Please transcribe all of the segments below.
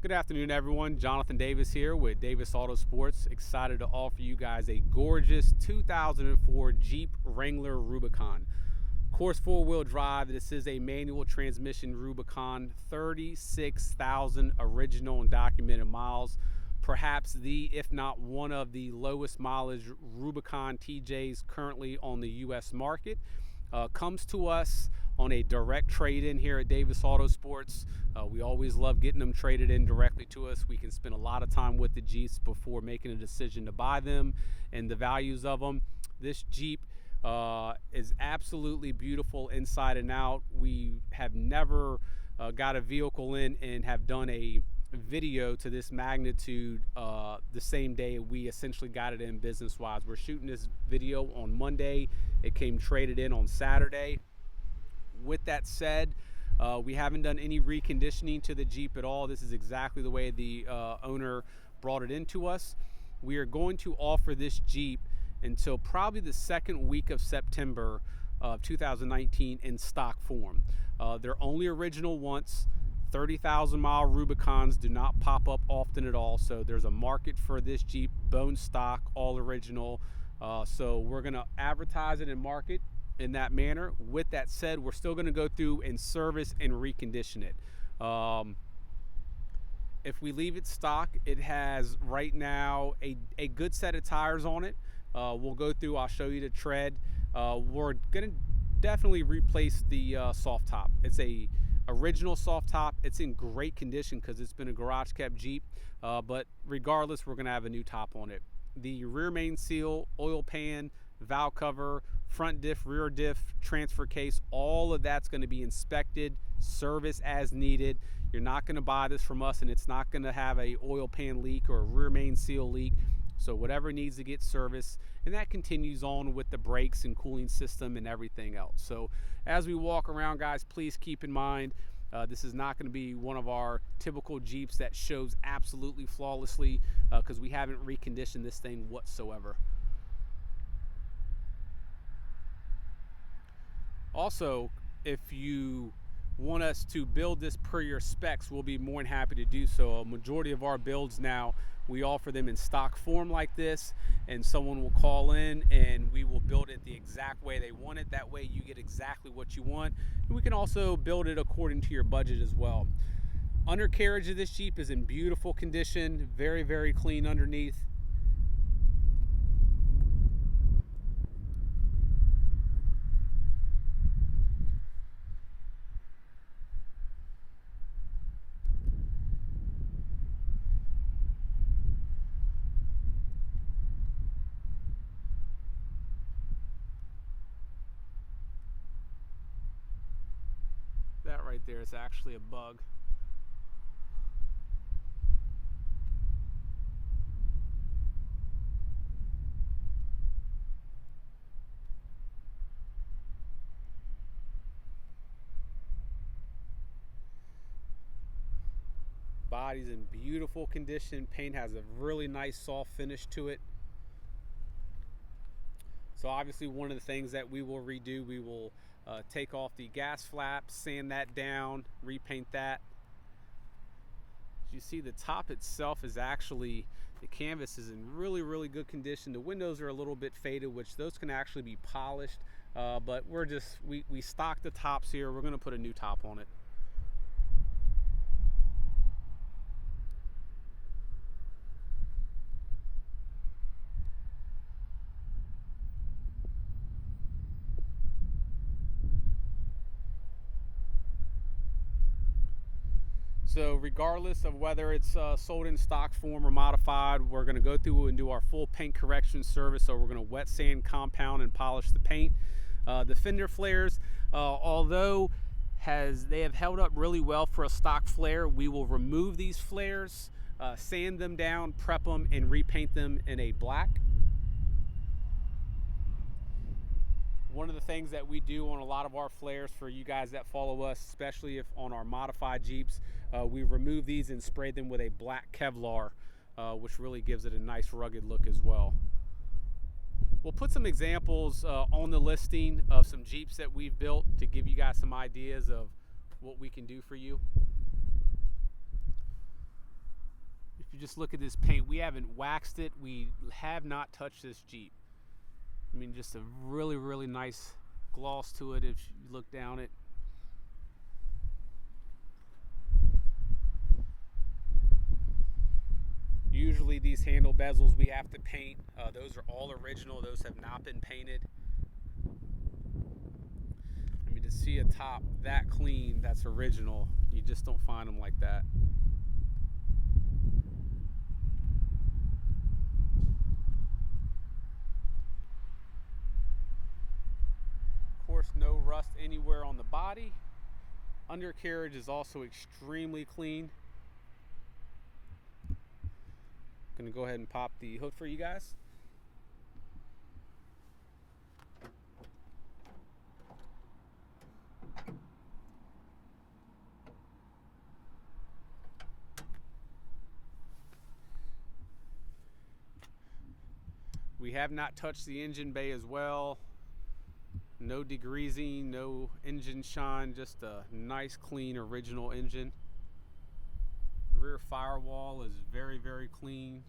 Good afternoon, everyone. Jonathan Davis here with Davis AutoSports. Excited to offer you guys a gorgeous 2004 Jeep Wrangler Rubicon. Of course, four-wheel drive. This is a manual transmission Rubicon, 36,000 original and documented miles. Perhaps the, if not one of the lowest mileage Rubicon TJs currently on the U.S. market. Comes to us on a direct trade-in here at Davis AutoSports. We always love getting them traded in directly to us. We can spend a lot of time with the Jeeps before making a decision to buy them and the values of them. This Jeep is absolutely beautiful inside and out. We have never got a vehicle in and have done a video to this magnitude the same day we essentially got it in business-wise. We're shooting this video on Monday. It came traded in on Saturday. With that said, we haven't done any reconditioning to the Jeep at all. This is exactly the way the owner brought it into us. We are going to offer this Jeep until probably the second week of September of 2019 in stock form. They're only original once. 30,000 mile Rubicons do not pop up often at all, so there's a market for this Jeep, bone stock, all original. So we're going to advertise it and market in that manner. With that said, we're still going to go through and service and recondition it. If we leave it stock, it has right now a good set of tires on it. We'll go through, I'll show you the tread. We're going to definitely replace the soft top. It's a original soft top. It's in great condition because it's been a garage kept Jeep, but regardless, we're going to have a new top on it. The rear main seal, oil pan, valve cover, front diff, rear diff, transfer case, all of that's going to be inspected, service as needed. You're not going to buy this from us and it's not going to have a oil pan leak or a rear main seal leak. So whatever needs to get serviced, and that continues on with the brakes and cooling system and everything else. So as we walk around, guys, please keep in mind, this is not going to be one of our typical Jeeps that shows absolutely flawlessly because we haven't reconditioned this thing whatsoever. Also, if you want us to build this per your specs, we'll be more than happy to do so. A majority of our builds now, we offer them in stock form like this, and someone will call in and we will build it the exact way they want it. That way you get exactly what you want. And we can also build it according to your budget as well. Undercarriage of this Jeep is in beautiful condition, very, very clean underneath. That right there is actually a bug. Body's in beautiful condition. Paint has a really nice soft finish to it. So obviously one of the things that we will redo, we will take off the gas flap, sand that down, repaint that. As you see, the top itself is actually, the canvas is in really, really good condition. The windows are a little bit faded, which those can actually be polished, but we stock the tops here. We're going to put a new top on it. So regardless of whether it's sold in stock form or modified, we're going to go through and do our full paint correction service. So we're going to wet sand, compound, and polish the paint. The Fender Flares, although they have held up really well for a stock flare, we will remove these flares, sand them down, prep them, and repaint them in a black. One of the things that we do on a lot of our flares for you guys that follow us, especially if on our modified Jeeps, we remove these and spray them with a black Kevlar, which really gives it a nice rugged look as well. We'll put some examples on the listing of some Jeeps that we've built to give you guys some ideas of what we can do for you. just look at this paint, we haven't waxed it. We have not touched this Jeep. I mean, just a really, really nice gloss to it if you look down it. Usually these handle bezels we have to paint. Those are all original. Those have not been painted. I mean, to see a top that clean, that's original, you just don't find them like that. Of course, no rust anywhere on the body. Undercarriage is also extremely clean. Gonna go ahead and pop the hood for you guys. We have not touched the engine bay as well. No degreasing, no engine shine, just a nice clean original engine. The rear firewall is very, very clean.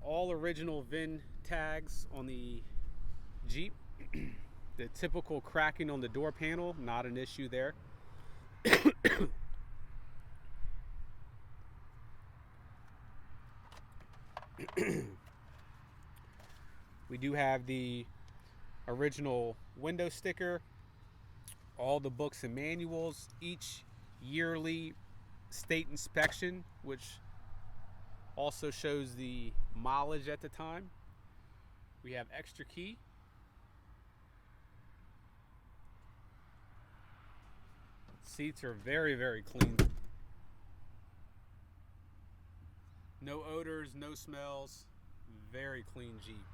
All original VIN tags on the Jeep. The typical cracking on the door panel, not an issue there. We do have the original window sticker, all the books and manuals, each yearly state inspection, which also shows the mileage at the time. We have extra key. Seats are very, very clean. No odors, no smells. Very clean Jeep.